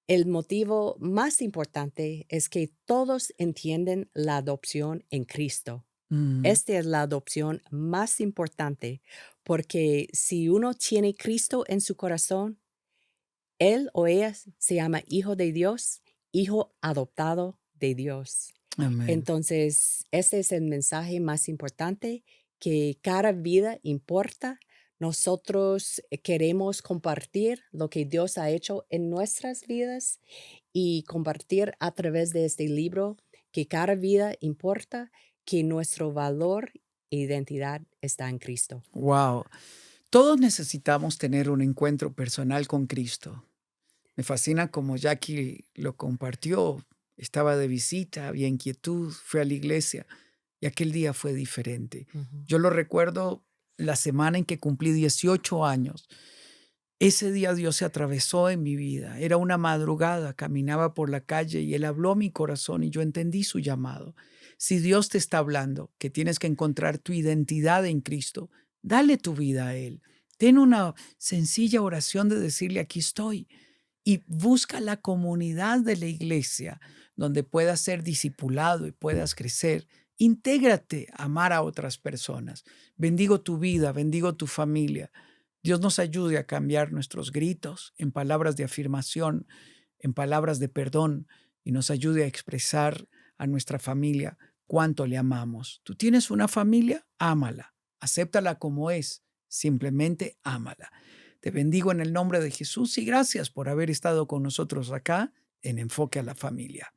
el motivo más importante es que todos entienden la adopción en Cristo. Mm, Esta es la adopción más importante porque si uno tiene Cristo en su corazón, él o ella se llama hijo de Dios, hijo adoptado de Dios. amén. Entonces, este es el mensaje más importante, que cada vida importa. Nosotros queremos compartir lo que Dios ha hecho en nuestras vidas y compartir a través de este libro que cada vida importa, que nuestro valor e identidad está en Cristo. Wow. Todos necesitamos tener un encuentro personal con Cristo. Me fascina como Jackie lo compartió. Estaba de visita, había inquietud, fue a la iglesia y aquel día fue diferente. Ujú, Yo lo recuerdo la semana en que cumplí 18 años. Ese día Dios se atravesó en mi vida. Era una madrugada, caminaba por la calle y Él habló a mi corazón y yo entendí su llamado. Si Dios te está hablando que tienes que encontrar tu identidad en Cristo, dale tu vida a Él. Ten una sencilla oración de decirle, aquí estoy. Y busca la comunidad de la iglesia donde puedas ser discipulado y puedas crecer. Intégrate a amar a otras personas. Bendigo tu vida, bendigo tu familia. Dios nos ayude a cambiar nuestros gritos en palabras de afirmación, en palabras de perdón y nos ayude a expresar a nuestra familia cuánto le amamos. ¿Tú tienes una familia? Ámala. Acéptala como es. Simplemente ámala. Te bendigo en el nombre de Jesús y gracias por haber estado con nosotros acá en Enfoque a la Familia.